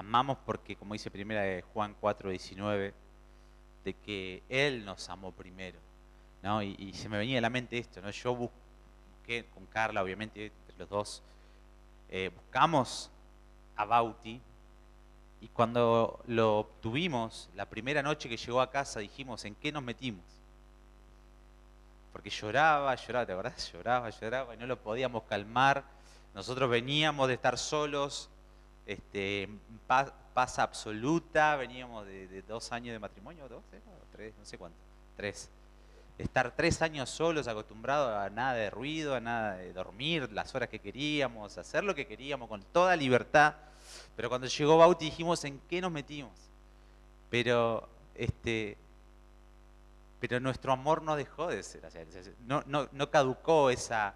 amamos porque, como dice primera de Juan 4:19, de que Él nos amó primero, ¿no? Y se me venía a la mente esto, ¿no? Yo busqué con Carla, obviamente, entre los dos, buscamos a Bauti, y cuando lo obtuvimos, la primera noche que llegó a casa, dijimos, ¿en qué nos metimos? Porque lloraba, lloraba, ¿te acordás? Lloraba, lloraba y no lo podíamos calmar. Nosotros veníamos de estar solos, en paz absoluta, veníamos de 2 años de matrimonio, dos, o tres, no sé cuánto, tres. Estar 3 años solos, acostumbrados a nada de ruido, a nada de dormir, las horas que queríamos, hacer lo que queríamos con toda libertad. Pero cuando llegó Bauti dijimos, ¿en qué nos metimos? Pero, pero nuestro amor no dejó de ser, no caducó esa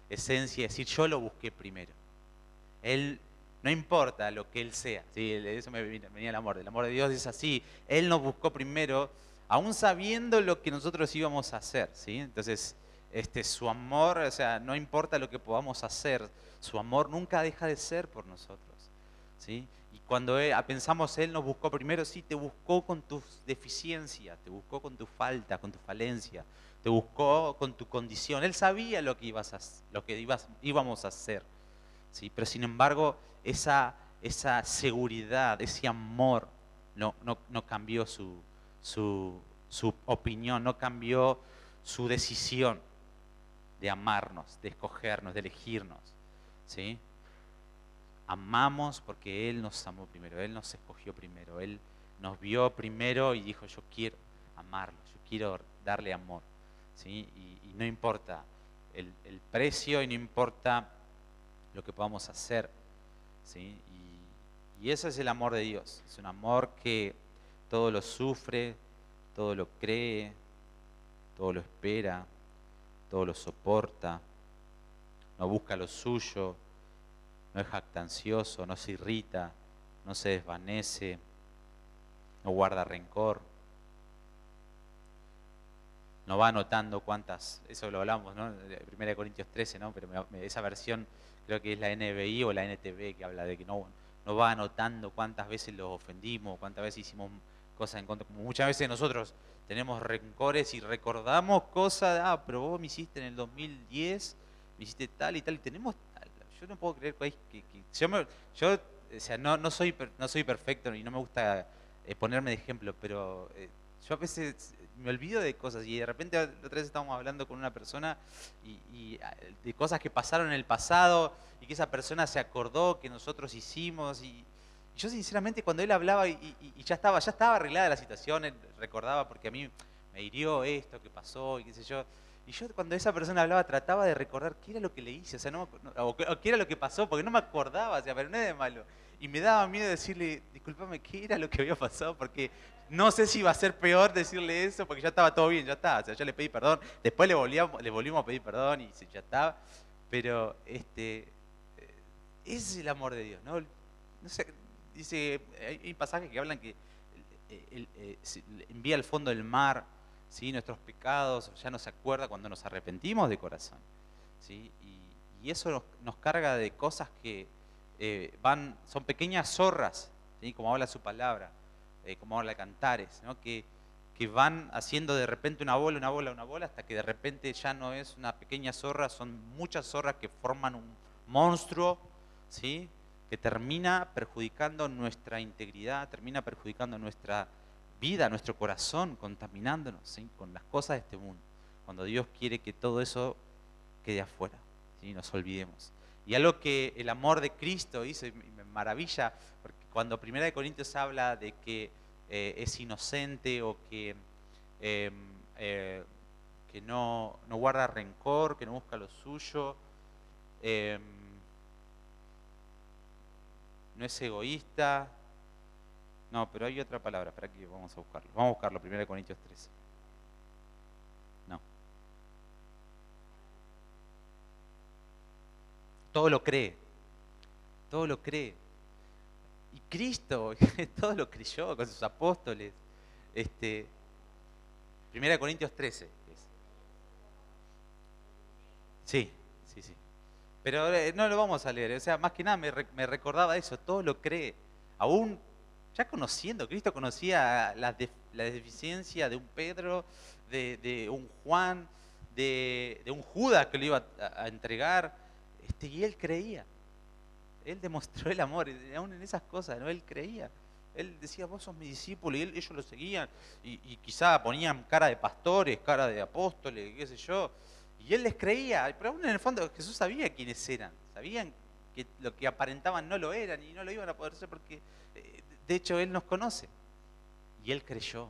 esencia de decir, yo lo busqué primero. Él, no importa lo que Él sea, ¿sí? Eso me venía el amor de Dios es así. Él nos buscó primero, aún sabiendo lo que nosotros íbamos a hacer, ¿sí? Entonces, su amor, o sea, no importa lo que podamos hacer, su amor nunca deja de ser por nosotros, ¿sí? Y cuando pensamos Él nos buscó primero, sí, te buscó con tus deficiencias, te buscó con tu falta, con tu falencia, te buscó con tu condición. Él sabía lo que íbamos a hacer. ¿Sí? Pero sin embargo, esa seguridad, ese amor, no cambió su opinión, no cambió su decisión de amarnos, de escogernos, de elegirnos. ¿Sí? Amamos porque Él nos amó primero, Él nos escogió primero, Él nos vio primero y dijo, yo quiero amarlo, yo quiero darle amor. ¿Sí? Y no importa el precio y no importa lo que podamos hacer, ¿sí? Y ese es el amor de Dios. Es un amor que todo lo sufre, todo lo cree, todo lo espera, todo lo soporta, no busca lo suyo, no es jactancioso, no se irrita, no se desvanece, no guarda rencor, no va anotando cuántas, eso lo hablamos, ¿no? 1 Corintios 13, ¿no? Pero esa versión creo que es la NBI o la NTV que habla de que no va anotando cuántas veces los ofendimos, cuántas veces hicimos cosas en contra. Como muchas veces nosotros tenemos rencores y recordamos cosas, pero vos me hiciste en el 2010, me hiciste tal y tal, y tenemos tal. Yo no puedo creer yo, o sea, no soy perfecto y no me gusta ponerme de ejemplo, pero yo a veces me olvido de cosas y de repente la otra vez estábamos hablando con una persona de cosas que pasaron en el pasado y que esa persona se acordó que nosotros hicimos y yo sinceramente cuando él hablaba y ya estaba arreglada la situación, él recordaba porque a mí me hirió esto que pasó y qué sé yo. Y yo cuando esa persona hablaba trataba de recordar qué era lo que le hice, o sea, o qué era lo que pasó, porque no me acordaba, o sea, pero no es de malo. Y me daba miedo decirle, discúlpame, ¿qué era lo que había pasado? Porque no sé si iba a ser peor decirle eso, porque ya estaba todo bien, ya está. O sea, yo le pedí perdón, después le volvimos a pedir perdón y ya estaba. Pero ese es el amor de Dios, ¿no? No sé, dice, hay pasajes que hablan que envía al fondo del mar, ¿sí? Nuestros pecados, ya no se acuerda cuando nos arrepentimos de corazón, ¿sí? Y eso nos carga de cosas que son pequeñas zorras, ¿sí? Como habla su palabra, como habla Cantares, ¿no? Que van haciendo de repente una bola, una bola, una bola, hasta que de repente ya no es una pequeña zorra, son muchas zorras que forman un monstruo, ¿sí? Que termina perjudicando nuestra integridad, termina perjudicando nuestra vida, nuestro corazón, contaminándonos, ¿sí? Con las cosas de este mundo, cuando Dios quiere que todo eso quede afuera, ¿sí? Nos olvidemos. Y algo que el amor de Cristo hizo, y me maravilla, porque cuando 1 Corintios habla de que es inocente o eh, eh, que no guarda rencor, que no busca lo suyo, eh, no es egoísta. No, pero hay otra palabra, espera que vamos a buscarlo. Vamos a buscarlo, 1 Corintios 13. No. Todo lo cree, todo lo cree. Y Cristo todo lo creyó con sus apóstoles. Este, 1 Corintios 13 es. Sí, sí, sí. Pero no lo vamos a leer. O sea, más que nada me recordaba eso. Todo lo cree. aún ya conociendo, Cristo conocía la deficiencia de un Pedro, de un Juan, de un Judas que lo iba a entregar, y él creía. Él demostró el amor, y aún en esas cosas, ¿no? Él creía. Él decía, vos sos mi discípulo, y ellos lo seguían, y quizá ponían cara de pastores, cara de apóstoles, qué sé yo, y él les creía, pero aún en el fondo Jesús sabía quiénes eran, sabían que lo que aparentaban no lo eran, y no lo iban a poder ser porque, de hecho, Él nos conoce, y Él creyó,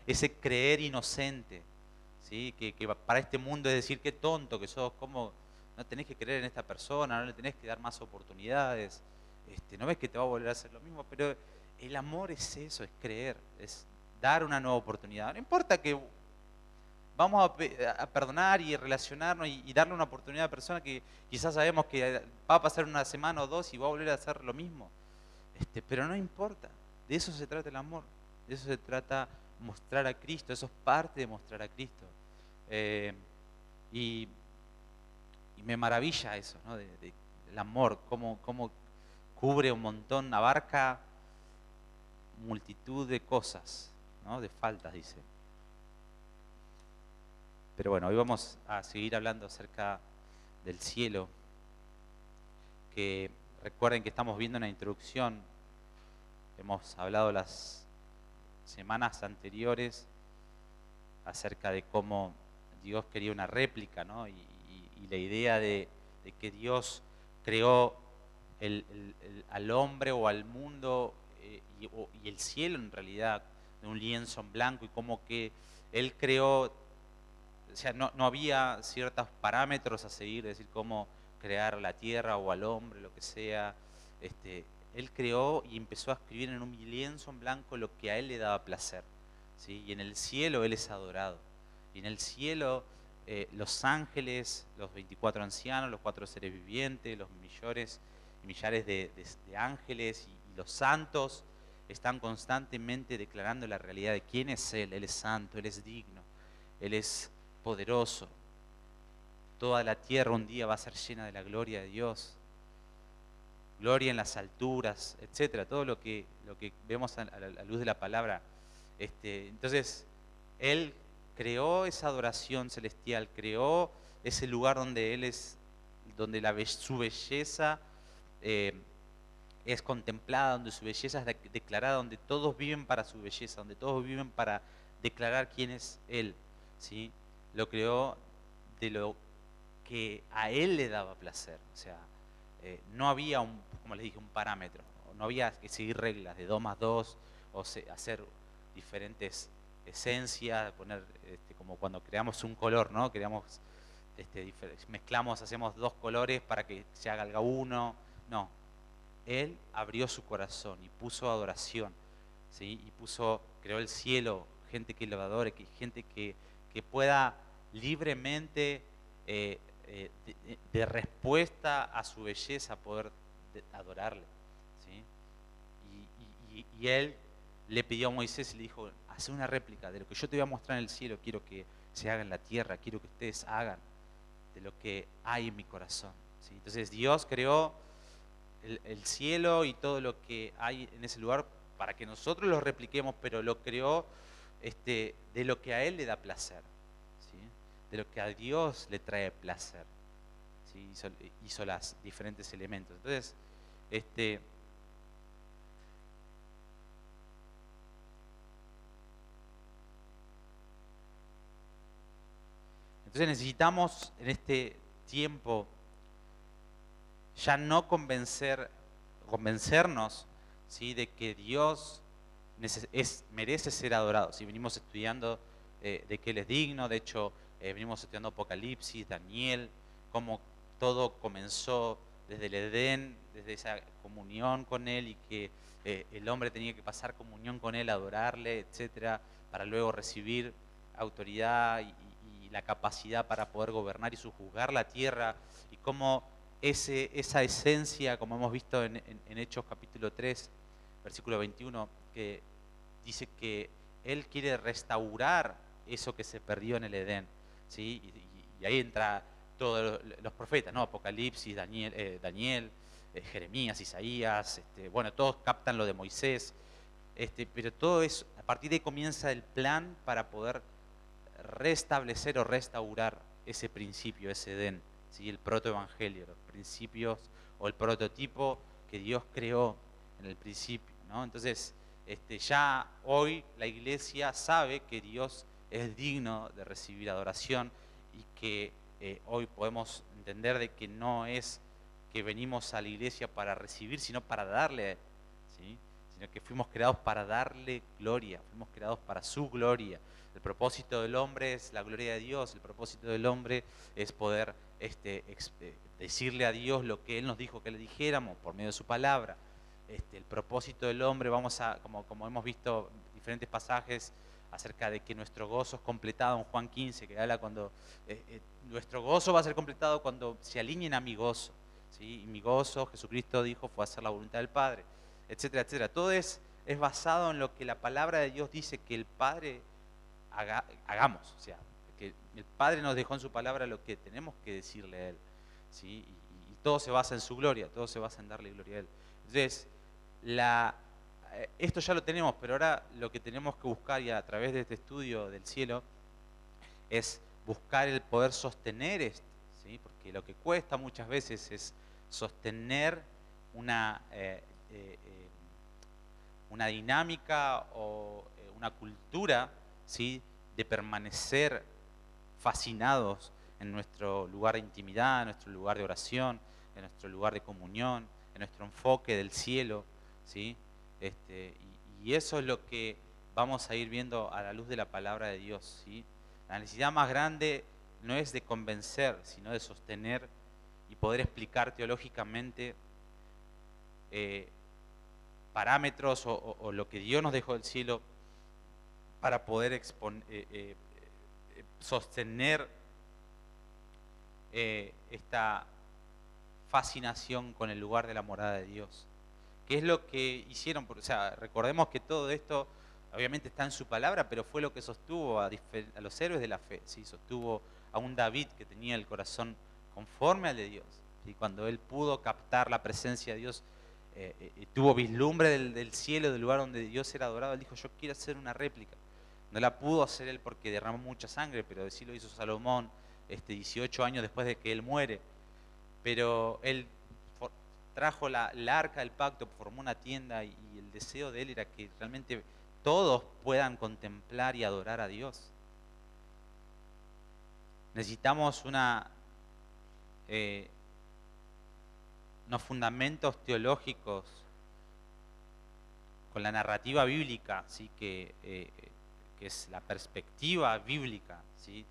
ese creer inocente, ¿sí? Que para este mundo es decir, qué tonto que sos, cómo no tenés que creer en esta persona, no le tenés que dar más oportunidades, no ves que te va a volver a hacer lo mismo, pero el amor es eso, es creer, es dar una nueva oportunidad. No importa que vamos a perdonar y relacionarnos y darle una oportunidad a la persona que quizás sabemos que va a pasar una semana o dos y va a volver a hacer lo mismo. Pero no importa, de eso se trata el amor, de eso se trata mostrar a Cristo, eso es parte de mostrar a Cristo. Eh, y, y me maravilla eso, ¿no? El amor, cómo cubre un montón, abarca multitud de cosas, ¿no? De faltas, dice. Pero bueno, hoy vamos a seguir hablando acerca del cielo, que recuerden que estamos viendo una introducción, hemos hablado las semanas anteriores acerca de cómo Dios quería una réplica, ¿no? Y la idea de que Dios creó al hombre o al mundo y el cielo en realidad de un lienzo en blanco, y cómo que Él creó, o sea, no había ciertos parámetros a seguir, es decir, cómo crear la tierra o al hombre, lo que sea. Él creó y empezó a escribir en un lienzo en blanco lo que a Él le daba placer, ¿sí? Y en el cielo Él es adorado. Y en el cielo los ángeles, los 24 ancianos, los 4 seres vivientes, los millones y millares de ángeles y los santos están constantemente declarando la realidad de quién es Él. Él es santo, Él es digno, Él es poderoso. Toda la tierra un día va a ser llena de la gloria de Dios. Gloria en las alturas, etcétera, todo lo que vemos a la luz de la palabra. Entonces, Él creó esa adoración celestial, creó ese lugar donde Él es, donde su belleza es contemplada, donde su belleza es declarada, donde todos viven para su belleza, donde todos viven para declarar quién es Él, ¿sí? Lo creó de lo que a Él le daba placer, o sea, no había, como les dije, un parámetro, no había que seguir reglas de 2 más 2 o hacer diferentes esencias, poner como cuando creamos un color, ¿no? Mezclamos, hacemos 2 colores para que se haga uno. No, Él abrió su corazón y puso adoración, ¿sí? Y creó el cielo, gente que lo adore, gente que pueda libremente de respuesta a su belleza poder adorarle, ¿sí? Y Él le pidió a Moisés y le dijo, haz una réplica de lo que yo te voy a mostrar en el cielo, quiero que se haga en la tierra, quiero que ustedes hagan de lo que hay en mi corazón, ¿sí? Entonces Dios creó el cielo y todo lo que hay en ese lugar para que nosotros lo repliquemos, pero lo creó de lo que a Él le da placer, ¿sí? De lo que a Dios le trae placer, ¿sí? Hizo los diferentes elementos. Entonces, necesitamos en este tiempo ya no convencernos, ¿sí? De que Dios merece ser adorado. Si venimos estudiando de que Él es digno, de hecho venimos estudiando Apocalipsis, Daniel, cómo todo comenzó desde el Edén, desde esa comunión con Él, y que el hombre tenía que pasar comunión con Él, adorarle, etcétera, para luego recibir autoridad y la capacidad para poder gobernar y sujuzgar la tierra, y cómo esa esencia, como hemos visto en Hechos capítulo 3, versículo 21, que dice que Él quiere restaurar eso que se perdió en el Edén, ¿sí? Y ahí entra todos los profetas, ¿no? Apocalipsis, Daniel, Jeremías, Isaías, bueno, todos captan lo de Moisés, pero todo eso, a partir de ahí comienza el plan para poder restablecer o restaurar ese principio, ese Edén, ¿sí? El protoevangelio, los principios o el prototipo que Dios creó en el principio, ¿no? Entonces, ya hoy la iglesia sabe que Dios es digno de recibir adoración y que hoy podemos entender de que no es que venimos a la iglesia para recibir, sino para darle, ¿sí? Sino que fuimos creados para darle gloria, fuimos creados para su gloria. El propósito del hombre es la gloria de Dios, el propósito del hombre es poder decirle a Dios lo que Él nos dijo que le dijéramos por medio de su palabra. El propósito del hombre, como hemos visto en diferentes pasajes acerca de que nuestro gozo es completado en Juan 15, que habla cuando nuestro gozo va a ser completado cuando se alineen a mi gozo, ¿sí? Y mi gozo, Jesucristo dijo, fue hacer la voluntad del Padre, etcétera, etcétera. Todo es basado en lo que la palabra de Dios dice que el Padre hagamos, o sea, que el Padre nos dejó en su palabra lo que tenemos que decirle a Él, ¿sí? Y todo se basa en su gloria, todo se basa en darle gloria a Él. Entonces, esto ya lo tenemos, pero ahora lo que tenemos que buscar, y a través de este estudio del cielo, es buscar el poder sostener esto, ¿sí? Porque lo que cuesta muchas veces es sostener una dinámica o una cultura, ¿sí? De permanecer fascinados en nuestro lugar de intimidad, en nuestro lugar de oración, en nuestro lugar de comunión, en nuestro enfoque del cielo, ¿sí? Y eso es lo que vamos a ir viendo a la luz de la palabra de Dios, ¿sí? La necesidad más grande no es de convencer, sino de sostener y poder explicar teológicamente parámetros o lo que Dios nos dejó del cielo para poder sostener esta fascinación con el lugar de la morada de Dios. ¿Qué es lo que hicieron? O sea, recordemos que todo esto obviamente está en su palabra, pero fue lo que sostuvo a los héroes de la fe, ¿sí? Sostuvo a un David que tenía el corazón conforme al de Dios, ¿sí? Cuando él pudo captar la presencia de Dios, tuvo vislumbre del cielo, del lugar donde Dios era adorado, él dijo, yo quiero hacer una réplica. No la pudo hacer él porque derramó mucha sangre, pero sí lo hizo Salomón 18 años después de que él muere. Pero él trajo la arca del pacto, formó una tienda y el deseo de él era que realmente todos puedan contemplar y adorar a Dios. Necesitamos unos fundamentos teológicos con la narrativa bíblica, ¿sí? Que es la perspectiva bíblica, ¿sí?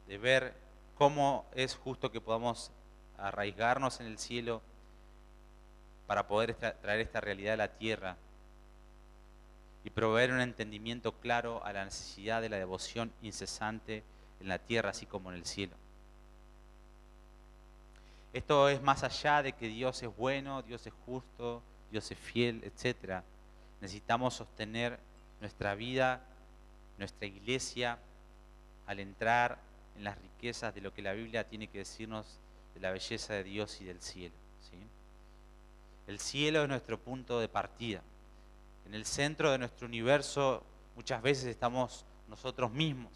De ver cómo es justo que podamos arraigarnos en el cielo para poder traer esta realidad a la tierra y proveer un entendimiento claro a la necesidad de la devoción incesante en la tierra así como en el cielo. Esto es más allá de que Dios es bueno, Dios es justo, Dios es fiel, etc. Necesitamos sostener nuestra vida, nuestra iglesia, al entrar en las riquezas de lo que la Biblia tiene que decirnos de la belleza de Dios y del cielo, ¿sí? El cielo es nuestro punto de partida. En el centro de nuestro universo muchas veces estamos nosotros mismos,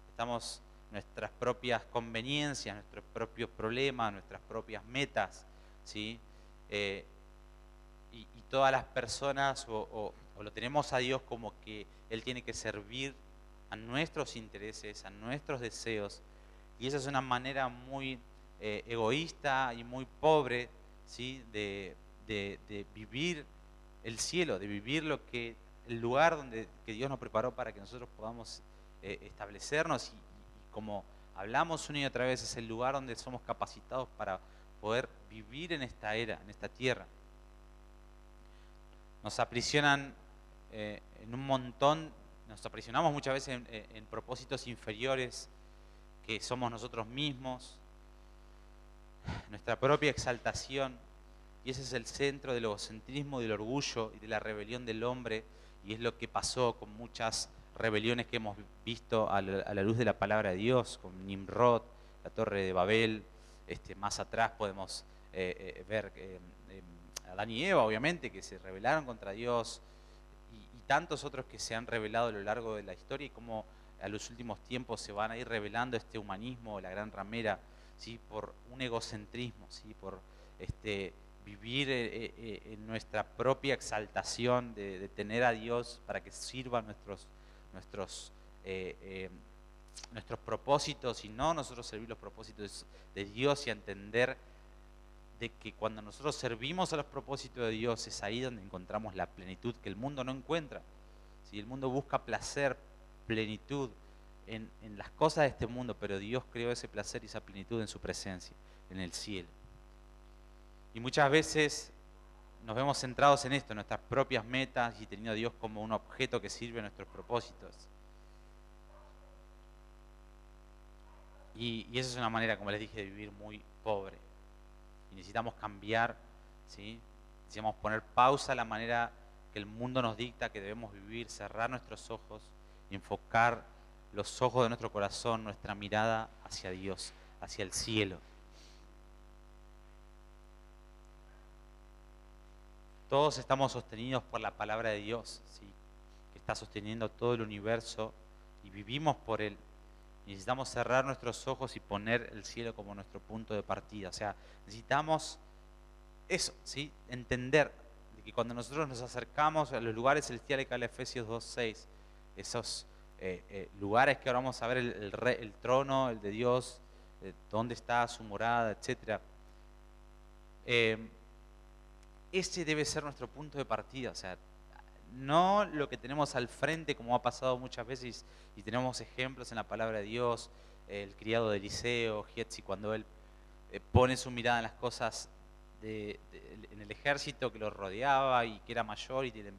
estamos nuestras propias conveniencias, nuestros propios problemas, nuestras propias metas, ¿sí? Y todas las personas o lo tenemos a Dios como que Él tiene que servir a nuestros intereses, a nuestros deseos, y esa es una manera muy egoísta y muy pobre, ¿sí? de vivir el cielo, de vivir el lugar que Dios nos preparó para que nosotros podamos establecernos y como hablamos una y otra vez, es el lugar donde somos capacitados para poder vivir en esta era, en esta tierra. Nos aprisionan en un montón, nos aprisionamos muchas veces en propósitos inferiores que somos nosotros mismos, nuestra propia exaltación, y ese es el centro del egocentrismo, del orgullo y de la rebelión del hombre, y es lo que pasó con muchas rebeliones que hemos visto a la luz de la palabra de Dios, con Nimrod, la torre de Babel, más atrás podemos ver Adán y Eva, obviamente, que se rebelaron contra Dios, y tantos otros que se han revelado a lo largo de la historia, y cómo a los últimos tiempos se van a ir revelando este humanismo, la gran ramera, ¿sí? Por un egocentrismo, ¿sí? Por vivir en nuestra propia exaltación de tener a Dios para que sirva nuestros, eh, eh, nuestros propósitos, y no nosotros servir los propósitos de Dios, y a entender de que cuando nosotros servimos a los propósitos de Dios es ahí donde encontramos la plenitud que el mundo no encuentra. Si el mundo busca placer, plenitud en las cosas de este mundo, pero Dios creó ese placer y esa plenitud en su presencia, en el cielo. Y muchas veces nos vemos centrados en esto, en nuestras propias metas, y teniendo a Dios como un objeto que sirve a nuestros propósitos. Y esa es una manera, como les dije, de vivir muy pobre. Y necesitamos cambiar, ¿sí? Necesitamos poner pausa a la manera que el mundo nos dicta que debemos vivir, cerrar nuestros ojos y enfocar los ojos de nuestro corazón, nuestra mirada hacia Dios, hacia el cielo. Todos estamos sostenidos por la palabra de Dios, ¿sí? Que está sosteniendo todo el universo, y vivimos por Él. Necesitamos cerrar nuestros ojos y poner el cielo como nuestro punto de partida. O sea, necesitamos eso, ¿sí? Entender que cuando nosotros nos acercamos a los lugares celestiales que habla Efesios 2:6, esos lugares que ahora vamos a ver, el trono, el de Dios, dónde está su morada, etc. Ese debe ser nuestro punto de partida. O sea, no lo que tenemos al frente, como ha pasado muchas veces, y tenemos ejemplos en la palabra de Dios, el criado de Eliseo, Giezi, cuando él pone su mirada en las cosas en el ejército que lo rodeaba y que era mayor, y le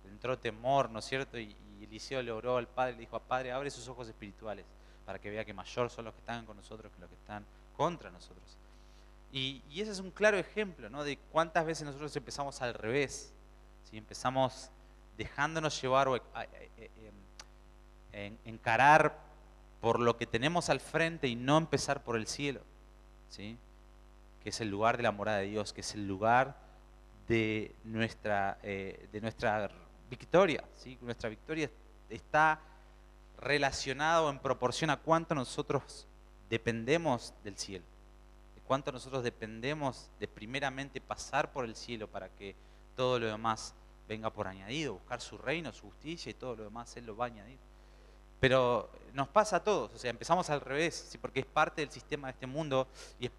entró temor, ¿no es cierto? Y Eliseo le oró al Padre, le dijo: Padre, abre sus ojos espirituales para que vea que mayor son los que están con nosotros que los que están contra nosotros. Y ese es un claro ejemplo, ¿no? De cuántas veces nosotros empezamos al revés, ¿sí? Empezamos dejándonos llevar o encarar por lo que tenemos al frente y no empezar por el cielo, ¿sí? Que es el lugar de la morada de Dios, que es el lugar de nuestra victoria, ¿sí? Nuestra victoria está relacionada o en proporción a cuánto nosotros dependemos del cielo, de cuánto nosotros dependemos de primeramente pasar por el cielo para que todo lo demás venga por añadido, buscar su reino, su justicia, y todo lo demás Él lo va a añadir. Pero nos pasa a todos, o sea, empezamos al revés, ¿sí? Porque es parte del sistema de este mundo, y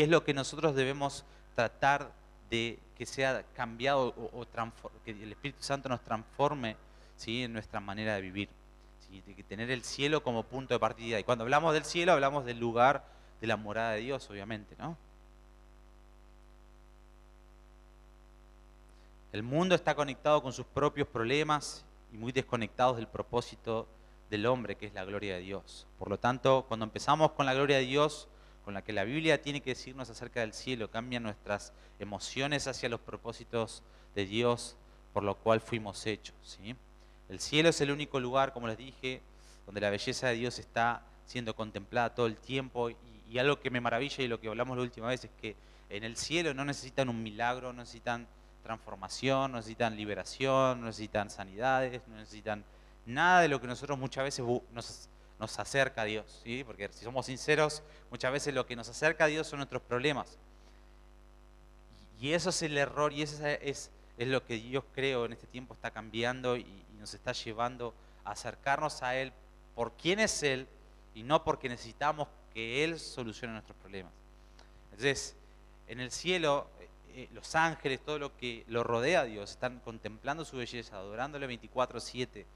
es lo que nosotros debemos tratar de que sea cambiado, que el Espíritu Santo nos transforme, ¿sí? En nuestra manera de vivir, ¿sí? De que tener el cielo como punto de partida. Y cuando hablamos del cielo, hablamos del lugar de la morada de Dios, obviamente, ¿no? El mundo está conectado con sus propios problemas y muy desconectados del propósito del hombre, que es la gloria de Dios. Por lo tanto, cuando empezamos con la gloria de Dios, con la que la Biblia tiene que decirnos acerca del cielo, cambian nuestras emociones hacia los propósitos de Dios por lo cual fuimos hechos, ¿sí? El cielo es el único lugar, como les dije, donde la belleza de Dios está siendo contemplada todo el tiempo, y algo que me maravilla, y lo que hablamos la última vez, es que en el cielo no necesitan un milagro, no necesitan transformación, no necesitan liberación, no necesitan sanidades, no necesitan nada de lo que nosotros muchas veces nos acerca a Dios, ¿sí? Porque si somos sinceros, muchas veces lo que nos acerca a Dios son nuestros problemas. Y eso es el error, y eso es lo que Dios, creo, en este tiempo está cambiando, y nos está llevando a acercarnos a Él por quién es Él, y no porque necesitamos que Él solucione nuestros problemas. Entonces, en el cielo, los ángeles, todo lo que lo rodea a Dios, están contemplando su belleza, adorándole 24/7,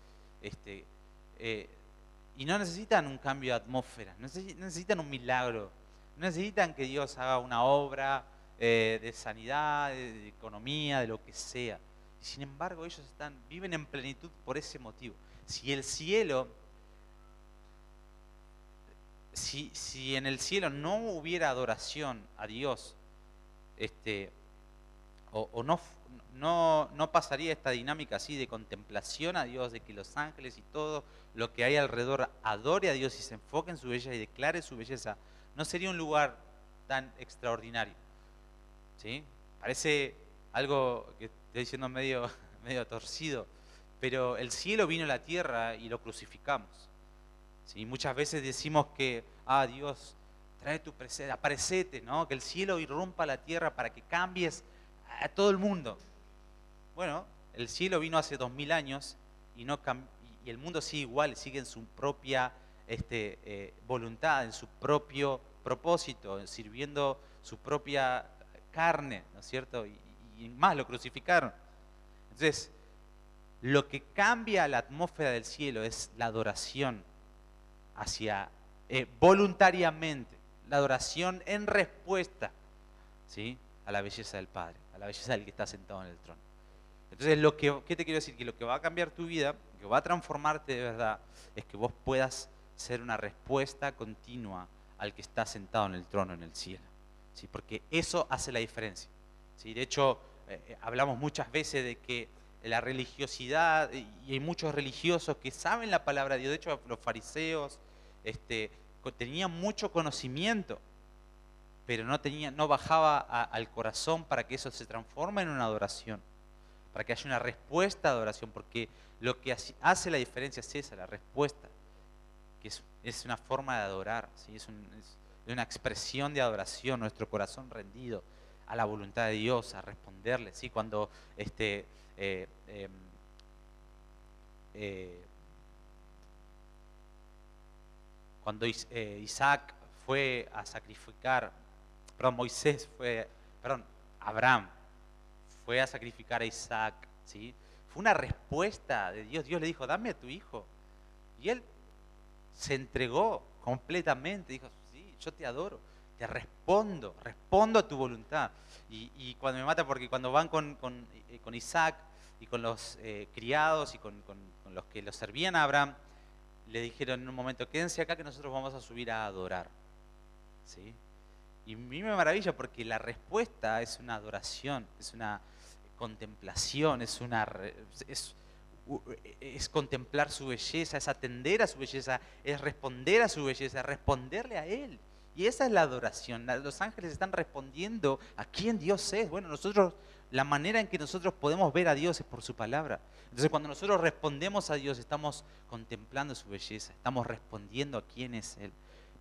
y no necesitan un cambio de atmósfera, no necesitan un milagro, no necesitan que Dios haga una obra de sanidad, de economía, de lo que sea. Y sin embargo, ellos viven en plenitud por ese motivo. Si el cielo, si en el cielo no hubiera adoración a Dios, o no pasaría esta dinámica así de contemplación a Dios, de que los ángeles y todo lo que hay alrededor adore a Dios y se enfoque en su belleza y declare su belleza, no sería un lugar tan extraordinario, ¿sí? Parece algo que estoy diciendo medio, medio torcido, pero el cielo vino a la tierra y lo crucificamos. ¿Sí? Muchas veces decimos que, Dios, trae tu presencia, aparecete, ¿no? Que el cielo irrumpa la tierra para que cambies a todo el mundo. Bueno, el cielo vino hace 2000 años y, no y el mundo sigue igual, sigue en su propia voluntad, en su propio propósito, sirviendo su propia carne, ¿no es cierto? Y más, lo crucificaron. Entonces, lo que cambia la atmósfera del cielo es la adoración hacia, voluntariamente, la adoración en respuesta, ¿sí? A la belleza del Padre, a la belleza del que está sentado en el trono. Entonces, ¿qué te quiero decir? Que lo que va a cambiar tu vida, que va a transformarte de verdad, es que vos puedas ser una respuesta continua al que está sentado en el trono en el cielo. ¿Sí? Porque eso hace la diferencia. ¿Sí? De hecho, hablamos muchas veces de que la religiosidad, y hay muchos religiosos que saben la palabra de Dios. De hecho, los fariseos tenían mucho conocimiento, pero no bajaba al corazón para que eso se transforme en una adoración, para que haya una respuesta de adoración, porque lo que hace la diferencia es esa, la respuesta, que es una forma de adorar, ¿sí? Es una expresión de adoración, nuestro corazón rendido a la voluntad de Dios, a responderle, ¿sí? Cuando eh, eh, eh, cuando Isaac fue a sacrificar, Abraham fue a sacrificar a Isaac, ¿sí? Fue una respuesta de Dios. Dios le dijo, dame a tu hijo. Y él se entregó completamente. Dijo, sí, yo te adoro, te respondo a tu voluntad. Y cuando me mata, porque cuando van con Isaac y con los criados y con los que lo servían a Abraham, le dijeron en un momento, quédense acá que nosotros vamos a subir a adorar. ¿Sí? Y a mí me maravilla porque la respuesta es una adoración, es una contemplación, es contemplar su belleza, es atender a su belleza, es responder a su belleza, responderle a Él. Y esa es la adoración. Los ángeles están respondiendo a quién Dios es. Bueno, la manera en que nosotros podemos ver a Dios es por su palabra. Entonces, cuando nosotros respondemos a Dios, estamos contemplando su belleza, estamos respondiendo a quién es Él.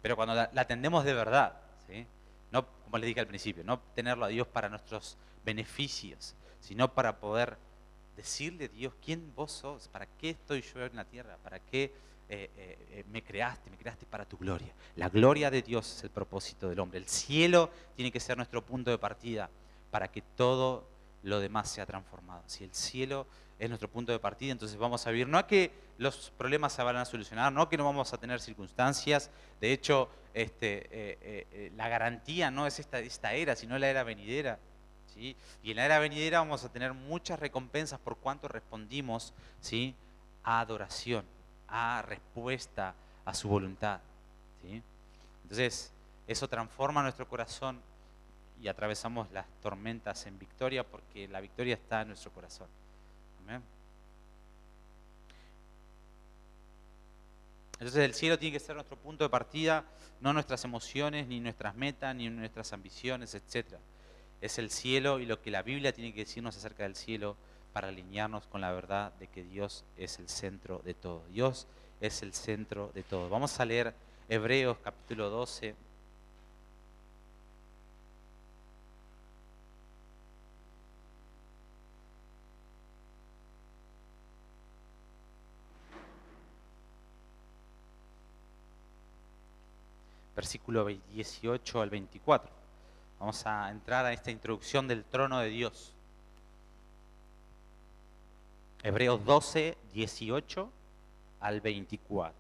Pero cuando la atendemos de verdad, ¿sí? No, como les dije al principio, no tenerlo a Dios para nuestros beneficios, sino para poder decirle a Dios quién vos sos, para qué estoy yo en la tierra, para qué me creaste para tu gloria. La gloria de Dios es el propósito del hombre. El cielo tiene que ser nuestro punto de partida para que todo lo demás sea transformado. Si el cielo es nuestro punto de partida, entonces vamos a vivir, no a que los problemas se van a solucionar, no que no vamos a tener circunstancias. De hecho, la garantía no es esta era, sino la era venidera. ¿Sí? Y en la era venidera vamos a tener muchas recompensas por cuanto respondimos, ¿sí? A adoración, a respuesta a su voluntad. ¿Sí? Entonces, eso transforma nuestro corazón y atravesamos las tormentas en victoria, porque la victoria está en nuestro corazón. ¿Amén? Entonces el cielo tiene que ser nuestro punto de partida, no nuestras emociones, ni nuestras metas, ni nuestras ambiciones, etc. Es el cielo y lo que la Biblia tiene que decirnos acerca del cielo para alinearnos con la verdad de que Dios es el centro de todo. Dios es el centro de todo. Vamos a leer Hebreos capítulo 12. Versículo 18 al 24. Vamos a entrar a esta introducción del trono de Dios. Hebreos 12, 18 al 24.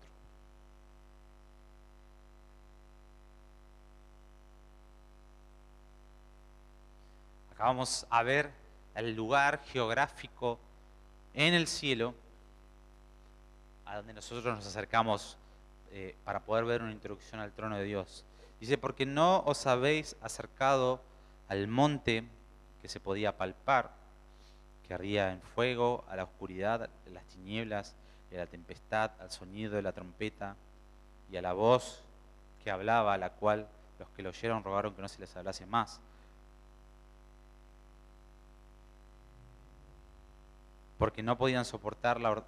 Acá vamos a ver el lugar geográfico en el cielo a donde nosotros nos acercamos para poder ver una introducción al trono de Dios. Dice, porque no os habéis acercado al monte que se podía palpar, que ardía en fuego, a la oscuridad, a las tinieblas y a la tempestad, al sonido de la trompeta y a la voz que hablaba, a la cual los que lo oyeron rogaron que no se les hablase más. porque no podían soportar lo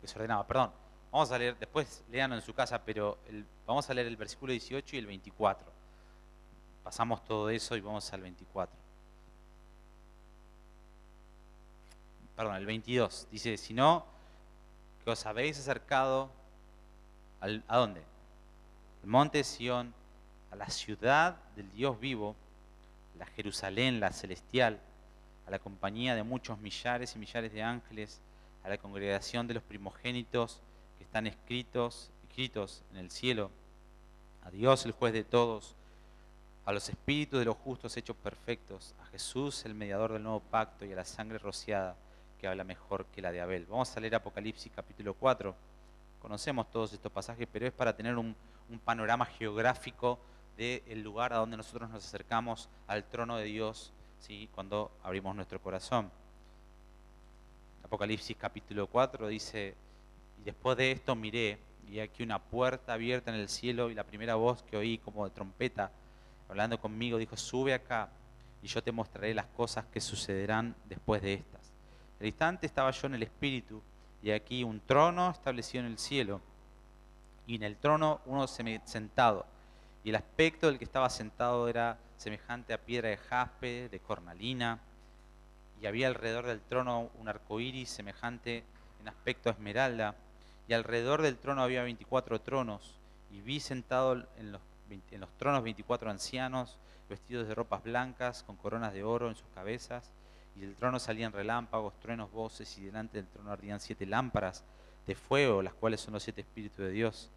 que se ordenaba. Perdón, vamos a leer, después léanlo en su casa, pero vamos a leer el versículo 18 y el 24. Pasamos todo eso y vamos al 24. Perdón, el 22. Dice, sino que os habéis acercado ¿a dónde? Al monte de Sión, a la ciudad del Dios vivo, la Jerusalén, la celestial, a la compañía de muchos millares y millares de ángeles, a la congregación de los primogénitos que están escritos en el cielo, a Dios el juez de todos, a los espíritus de los justos hechos perfectos, a Jesús el mediador del nuevo pacto y a la sangre rociada que habla mejor que la de Abel. Vamos a leer Apocalipsis capítulo 4. Conocemos todos estos pasajes, pero es para tener un panorama geográfico del lugar a donde nosotros nos acercamos al trono de Dios, ¿sí? Cuando abrimos nuestro corazón. Apocalipsis capítulo 4 dice, y después de esto miré, y aquí una puerta abierta en el cielo, y la primera voz que oí como de trompeta, hablando conmigo, dijo, sube acá, y yo te mostraré las cosas que sucederán después de estas. Al instante estaba yo en el Espíritu, y aquí un trono establecido en el cielo, y en el trono uno sentado, y el aspecto del que estaba sentado era semejante a piedra de jaspe, de cornalina, y había alrededor del trono un arco iris semejante en aspecto a esmeralda, y alrededor del trono había 24 tronos, y vi sentado en los tronos 24 ancianos, vestidos de ropas blancas, con coronas de oro en sus cabezas, y del trono salían relámpagos, truenos, voces, y delante del trono ardían 7 lámparas de fuego, las cuales son los 7 espíritus de Dios.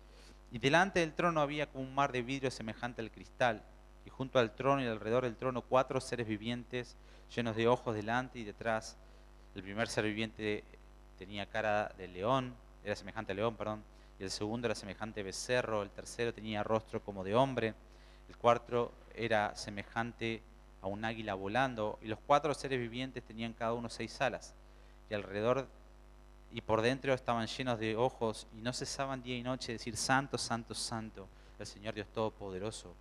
Y delante del trono había como un mar de vidrio semejante al cristal, y junto al trono y alrededor del trono 4 seres vivientes, llenos de ojos delante y detrás. El primer ser viviente tenía cara de león, era semejante al león, perdón, y el segundo era semejante a becerro, el tercero tenía rostro como de hombre, el cuarto era semejante a un águila volando, y los 4 seres vivientes tenían cada uno 6 alas, y alrededor y por dentro estaban llenos de ojos, y no cesaban día y noche de decir, Santo, Santo, Santo, el Señor Dios Todopoderoso,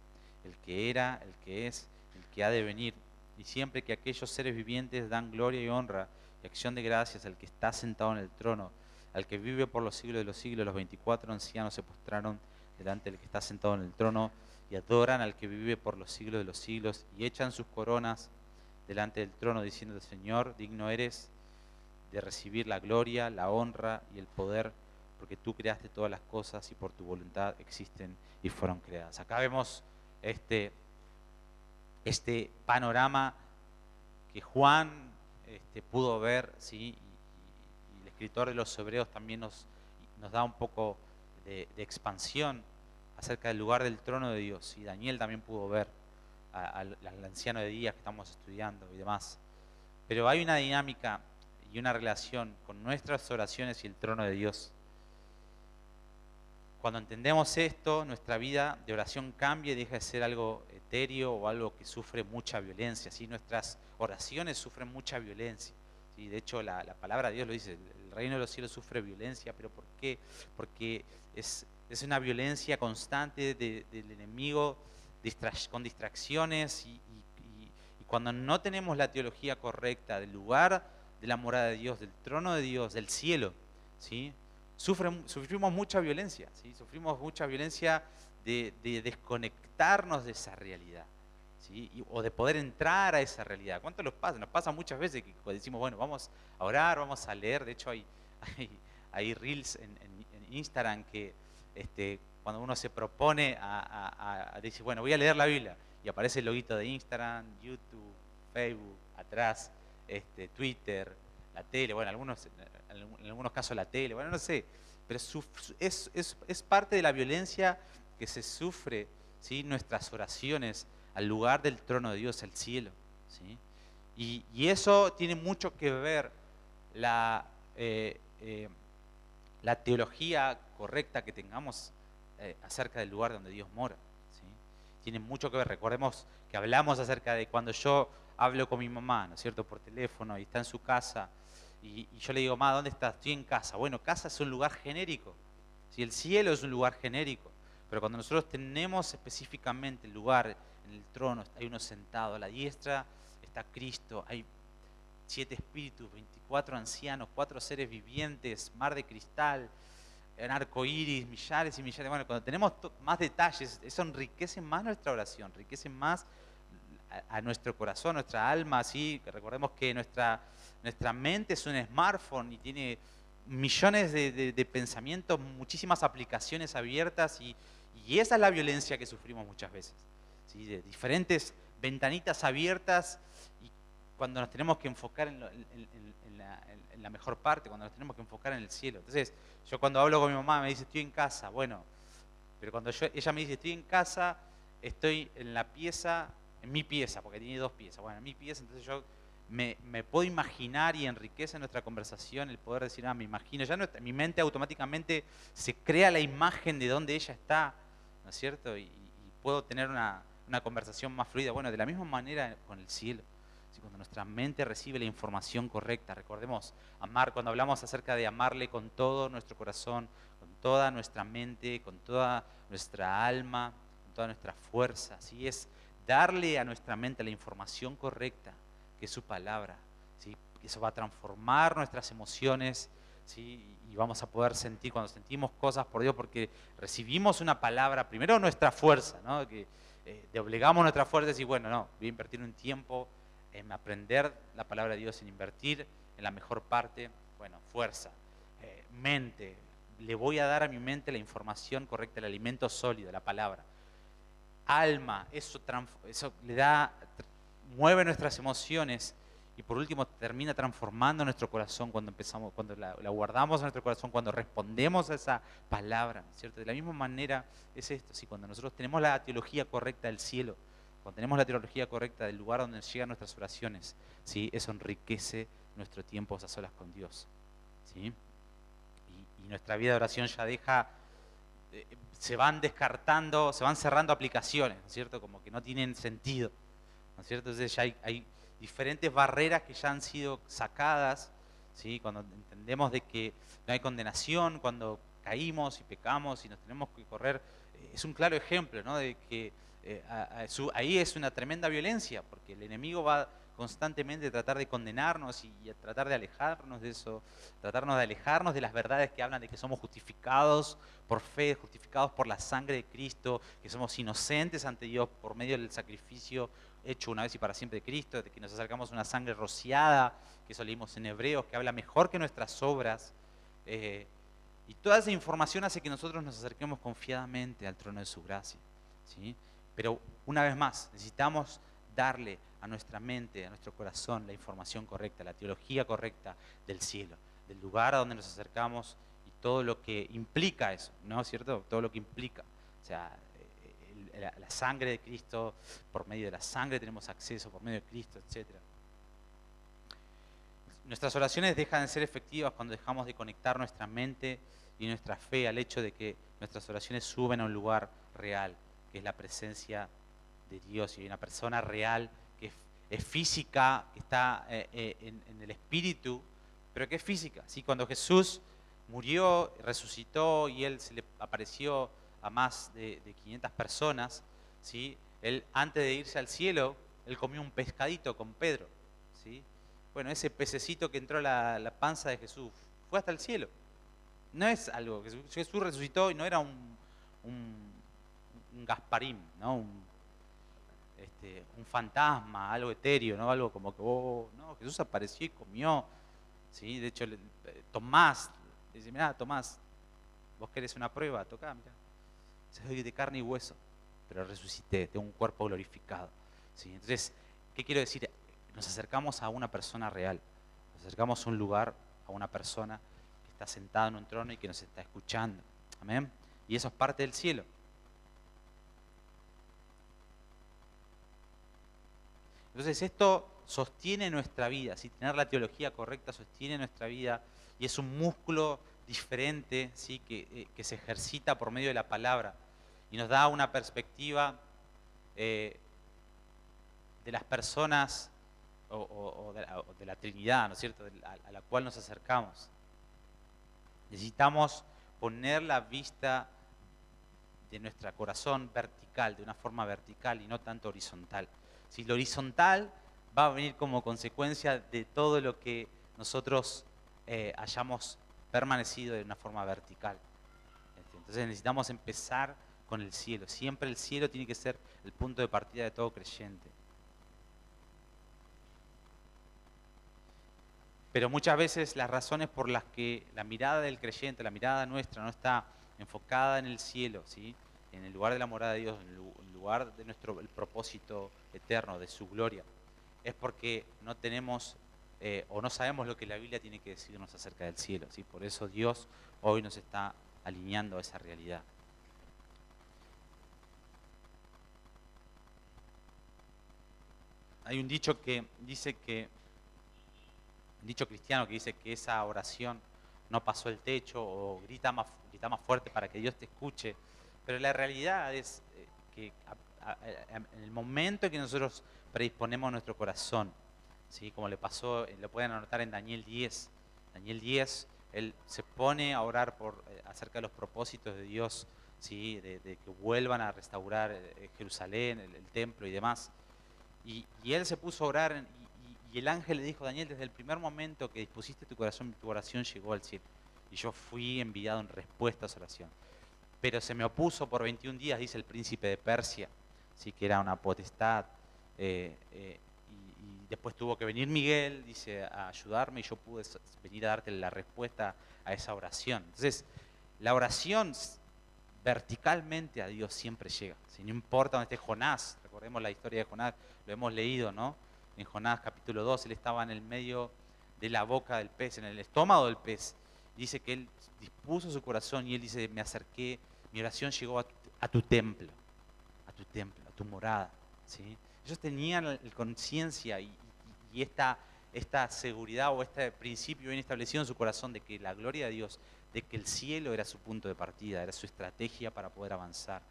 el que era, el que es, el que ha de venir. Y siempre que aquellos seres vivientes dan gloria y honra y acción de gracias al que está sentado en el trono, al que vive por los siglos de los siglos, los 24 ancianos se postraron delante del que está sentado en el trono y adoran al que vive por los siglos de los siglos y echan sus coronas delante del trono diciendo, Señor, digno eres de recibir la gloria, la honra y el poder, porque tú creaste todas las cosas y por tu voluntad existen y fueron creadas. Acá vemos este panorama que Juan pudo ver, ¿sí? Y el escritor de los Hebreos también nos da un poco de expansión acerca del lugar del trono de Dios. Y Daniel también pudo ver al anciano de días que estamos estudiando y demás. Pero hay una dinámica y una relación con nuestras oraciones y el trono de Dios. Cuando entendemos esto, nuestra vida de oración cambia y deja de ser algo etéreo o algo que sufre mucha violencia, ¿sí? Nuestras oraciones sufren mucha violencia, ¿sí? De hecho, la palabra de Dios lo dice, el reino de los cielos sufre violencia, ¿pero por qué? Porque es una violencia constante del enemigo con distracciones y cuando no tenemos la teología correcta del lugar de la morada de Dios, del trono de Dios, del cielo, ¿sí? Sufrimos mucha violencia, ¿sí? Sufrimos mucha violencia de desconectarnos de esa realidad, ¿sí? O de poder entrar a esa realidad. ¿Cuánto nos pasa? Nos pasa muchas veces que decimos, bueno, vamos a orar, vamos a leer. De hecho, hay reels en Instagram que cuando uno se propone a decir, bueno, voy a leer la Biblia, y aparece el loguito de Instagram, YouTube, Facebook, atrás, Twitter, la tele, bueno, en algunos casos la tele, bueno, no sé, pero es parte de la violencia que se sufre, ¿sí? Nuestras oraciones al lugar del trono de Dios, al cielo, ¿sí? Y eso tiene mucho que ver la teología correcta que tengamos acerca del lugar donde Dios mora, ¿sí? Tiene mucho que ver. Recordemos que hablamos acerca de cuando yo hablo con mi mamá, ¿no es cierto?, por teléfono y está en su casa y yo le digo, mamá, ¿dónde estás? Estoy en casa. Bueno, casa es un lugar genérico, ¿sí? El cielo es un lugar genérico, pero cuando nosotros tenemos específicamente el lugar en el trono, hay uno sentado a la diestra, está Cristo, hay 7 espíritus, 24 ancianos, 4 seres vivientes, mar de cristal, en arco iris, millares y millares. Bueno, cuando tenemos más detalles, eso enriquece más nuestra oración, enriquece más a nuestro corazón, nuestra alma. ¿Sí? Recordemos que nuestra mente es un smartphone y tiene millones de pensamientos, muchísimas aplicaciones abiertas y esa es la violencia que sufrimos muchas veces. ¿Sí? De diferentes ventanitas abiertas y cuando nos tenemos que enfocar en la mejor parte, cuando nos tenemos que enfocar en el cielo. Entonces, yo cuando hablo con mi mamá me dice, estoy en casa. Bueno, pero cuando ella me dice, estoy en casa, estoy en la pieza, en mi pieza, porque tiene 2 piezas. Bueno, en mi pieza, entonces yo me puedo imaginar y enriquece nuestra conversación el poder decir, me imagino. Ya mi mente automáticamente se crea la imagen de dónde ella está, ¿no es cierto? Y puedo tener una conversación más fluida. Bueno, de la misma manera con el cielo. Cuando nuestra mente recibe la información correcta, recordemos, amar, cuando hablamos acerca de amarle con todo nuestro corazón, con toda nuestra mente, con toda nuestra alma, con toda nuestra fuerza, ¿sí? Es darle a nuestra mente la información correcta, que es su palabra, ¿sí? Eso va a transformar nuestras emociones, ¿sí? Y vamos a poder sentir, cuando sentimos cosas por Dios, porque recibimos una palabra, primero nuestra fuerza, ¿no? Que doblegamos nuestra fuerza y decir, bueno, no, voy a invertir un tiempo en aprender la palabra de Dios, en invertir en la mejor parte. Bueno, fuerza, mente, le voy a dar a mi mente la información correcta, el alimento sólido, la palabra. Alma, eso le da, mueve nuestras emociones y por último termina transformando nuestro corazón cuando empezamos, cuando la guardamos en nuestro corazón, cuando respondemos a esa palabra, ¿cierto? De la misma manera es esto, ¿sí? Cuando nosotros tenemos la teología correcta del cielo, cuando tenemos la teología correcta del lugar donde llegan nuestras oraciones, ¿sí? Eso enriquece nuestro tiempo a solas con Dios, ¿sí? Y nuestra vida de oración ya deja, se van descartando, se van cerrando aplicaciones, ¿no es cierto? Como que no tienen sentido, ¿no es cierto? Entonces ya hay diferentes barreras que ya han sido sacadas, ¿sí? Cuando entendemos de que no hay condenación, cuando caímos y pecamos y nos tenemos que correr, es un claro ejemplo, ¿no? De que ahí es una tremenda violencia, porque el enemigo va constantemente a tratar de condenarnos y a tratar de alejarnos de eso, tratarnos de alejarnos de las verdades que hablan de que somos justificados por fe, justificados por la sangre de Cristo, que somos inocentes ante Dios por medio del sacrificio hecho una vez y para siempre de Cristo, de que nos acercamos a una sangre rociada, que eso leímos en Hebreos, que habla mejor que nuestras obras. Y toda esa información hace que nosotros nos acerquemos confiadamente al trono de su gracia, ¿sí? Pero una vez más, necesitamos darle a nuestra mente, a nuestro corazón, la información correcta, la teología correcta del cielo, del lugar a donde nos acercamos y todo lo que implica eso, ¿no es cierto? Todo lo que implica. O sea, la sangre de Cristo, por medio de la sangre tenemos acceso, por medio de Cristo, etc. Nuestras oraciones dejan de ser efectivas cuando dejamos de conectar nuestra mente y nuestra fe al hecho de que nuestras oraciones suben a un lugar real, que es la presencia de Dios, y hay una persona real que es física, que está en el espíritu, pero que es física. ¿Sí? Cuando Jesús murió, resucitó y Él se le apareció a más de 500 personas, ¿sí? Él, antes de irse al cielo, Él comió un pescadito con Pedro, ¿sí? Bueno, ese pececito que entró a la panza de Jesús fue hasta el cielo. No es algo que Jesús resucitó y no era un Gasparín, ¿no? Un fantasma, algo etéreo, ¿no? Algo como que, no, Jesús apareció y comió, ¿sí? De hecho, Tomás, dice, mirá, Tomás, vos querés una prueba, tocá, mirá, soy de carne y hueso, pero resucité, tengo un cuerpo glorificado, ¿sí? Entonces, ¿qué quiero decir? Nos acercamos a una persona real, nos acercamos a un lugar, a una persona que está sentada en un trono y que nos está escuchando, ¿amén? Y eso es parte del cielo. Entonces esto sostiene nuestra vida, ¿sí? Tener la teología correcta sostiene nuestra vida y es un músculo diferente, ¿sí? que se ejercita por medio de la palabra y nos da una perspectiva de las personas o de la Trinidad, ¿no es cierto?, a la cual nos acercamos. Necesitamos poner la vista de nuestro corazón vertical, de una forma vertical y no tanto horizontal. Si lo horizontal va a venir como consecuencia de todo lo que nosotros hayamos permanecido de una forma vertical. Entonces necesitamos empezar con el cielo. Siempre el cielo tiene que ser el punto de partida de todo creyente. Pero muchas veces las razones por las que la mirada del creyente, la mirada nuestra, no está enfocada en el cielo, ¿sí? En el lugar de la morada de Dios, en el lugar de el propósito eterno, de su gloria, es porque no tenemos o no sabemos lo que la Biblia tiene que decirnos acerca del cielo, ¿sí? Por eso Dios hoy nos está alineando a esa realidad. Hay un dicho que dice que un dicho cristiano que dice que esa oración no pasó el techo o grita más fuerte para que Dios te escuche. Pero la realidad es que en el momento que nosotros predisponemos nuestro corazón, ¿sí? Como le pasó, lo pueden anotar en Daniel 10. Daniel 10, él se pone a orar acerca de los propósitos de Dios, ¿sí? De que vuelvan a restaurar Jerusalén, el templo y demás. Y él se puso a orar y el ángel le dijo: Daniel, desde el primer momento que dispusiste tu corazón, tu oración llegó al cielo. Y yo fui enviado en respuesta a esa oración. Pero se me opuso por 21 días, dice el príncipe de Persia, ¿sí? Que era una potestad. Y después tuvo que venir Miguel, dice, a ayudarme, y yo pude venir a darte la respuesta a esa oración. Entonces, la oración verticalmente a Dios siempre llega. Si no importa dónde esté Jonás, recordemos la historia de Jonás, lo hemos leído, ¿no? En Jonás capítulo 2, él estaba en el medio de la boca del pez, en el estómago del pez. Dice que él dispuso su corazón y él dice: me acerqué, mi oración llegó a tu templo, a tu morada, ¿sí? Ellos tenían conciencia y esta seguridad o este principio bien establecido en su corazón de que la gloria de Dios, de que el cielo era su punto de partida, era su estrategia para poder avanzar.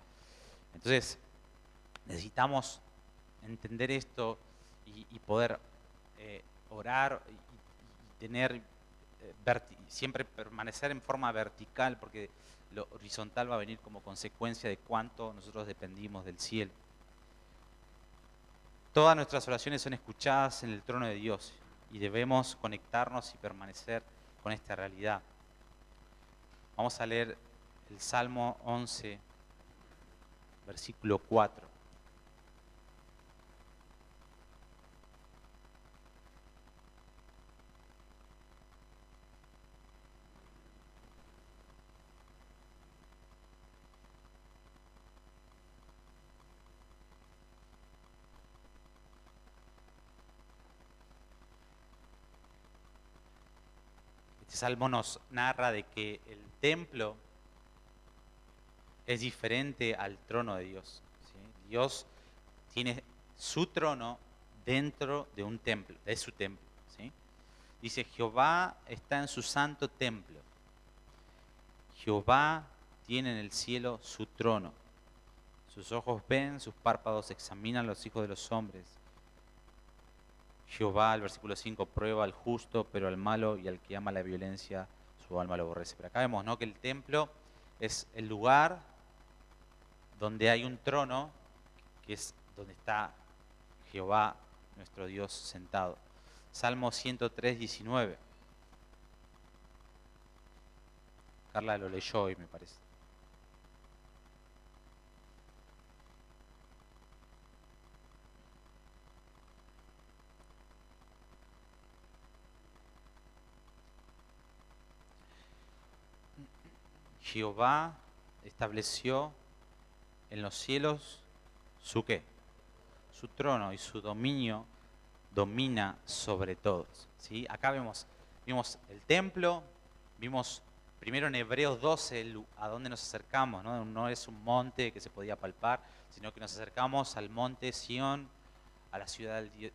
Entonces, necesitamos entender esto y poder orar y tener, siempre permanecer en forma vertical, porque lo horizontal va a venir como consecuencia de cuánto nosotros dependimos del cielo. Todas nuestras oraciones son escuchadas en el trono de Dios y debemos conectarnos y permanecer con esta realidad. Vamos a leer el Salmo 11, versículo 4. Este salmo nos narra de que el templo es diferente al trono de Dios, ¿sí? Dios tiene su trono dentro de un templo, de su templo, ¿sí? Dice: Jehová está en su santo templo. Jehová tiene en el cielo su trono. Sus ojos ven, sus párpados examinan los hijos de los hombres. Jehová, el versículo 5, prueba al justo, pero al malo y al que ama la violencia, su alma lo aborrece. Pero acá vemos, ¿no?, que el templo es el lugar donde hay un trono, que es donde está Jehová, nuestro Dios, sentado. Salmo 103, 19. Carla lo leyó hoy, me parece. Jehová estableció en los cielos su ¿qué? Su trono, y su dominio domina sobre todos, ¿sí? Acá vimos el templo, vimos primero en Hebreos 12 a dónde nos acercamos, ¿no? No es un monte que se podía palpar, sino que nos acercamos al monte Sión, a la ciudad del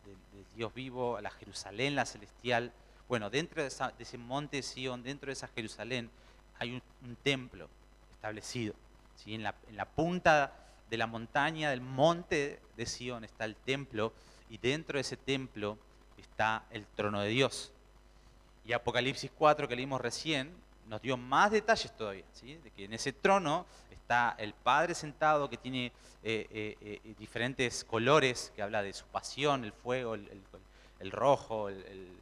Dios vivo, a la Jerusalén, la celestial. Bueno, dentro de ese monte Sión, dentro de esa Jerusalén, hay un templo establecido, ¿sí? En la punta de la montaña, del monte de Sión, está el templo, y dentro de ese templo está el trono de Dios. Y Apocalipsis 4, que leímos recién, nos dio más detalles todavía, ¿sí? De que en ese trono está el Padre sentado que tiene diferentes colores, que habla de su pasión, el fuego, el rojo, el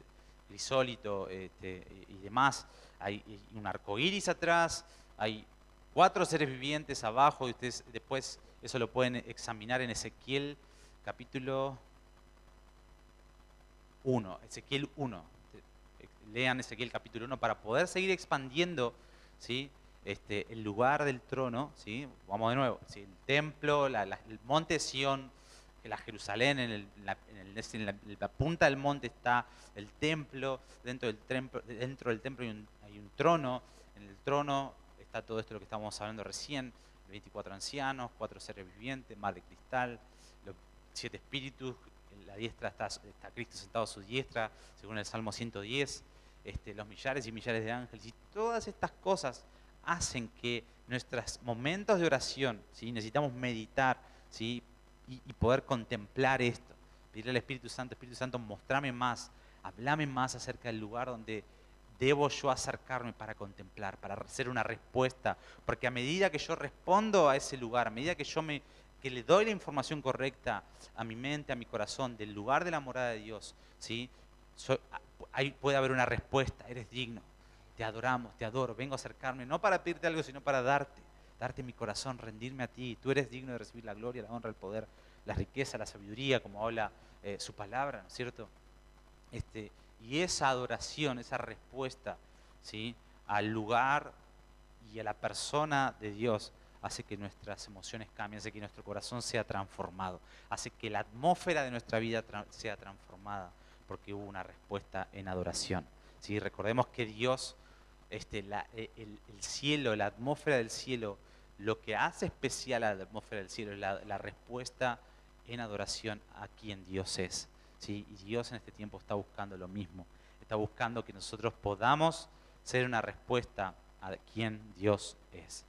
crisólito y demás. Hay un arco iris atrás, hay 4 seres vivientes abajo, y ustedes después eso lo pueden examinar en Ezequiel capítulo 1, Ezequiel 1. Lean Ezequiel capítulo 1 para poder seguir expandiendo, ¿sí? El lugar del trono, ¿sí? Vamos de nuevo, ¿sí? El templo, el monte Sión, la Jerusalén, en la punta del monte está el templo, dentro del templo hay un trono, en el trono está todo esto de lo que estábamos hablando recién, 24 ancianos, 4 seres vivientes, mar de cristal, los 7 espíritus, en la diestra está Cristo sentado a su diestra, según el Salmo 110, los millares y millares de ángeles, y todas estas cosas hacen que nuestros momentos de oración, ¿sí? Necesitamos meditar, ¿sí? Y poder contemplar esto, pedirle al Espíritu Santo, mostrame más, hablame más acerca del lugar donde debo yo acercarme para contemplar, para hacer una respuesta, porque a medida que yo respondo a ese lugar, a medida que que le doy la información correcta a mi mente, a mi corazón, del lugar de la morada de Dios, ¿sí? Ahí puede haber una respuesta, eres digno, te adoramos, te adoro, vengo a acercarme, no para pedirte algo, sino para darte mi corazón, rendirme a ti, tú eres digno de recibir la gloria, la honra, el poder, la riqueza, la sabiduría, como habla su palabra, ¿no es cierto? Y esa adoración, esa respuesta, ¿sí? Al lugar y a la persona de Dios hace que nuestras emociones cambien, hace que nuestro corazón sea transformado, hace que la atmósfera de nuestra vida sea transformada, porque hubo una respuesta en adoración. ¿Sí? Recordemos que Dios, el cielo, la atmósfera del cielo, lo que hace especial a la atmósfera del cielo es la respuesta en adoración a quien Dios es. ¿Sí? Y Dios en este tiempo está buscando lo mismo, está buscando que nosotros podamos ser una respuesta a quien Dios es.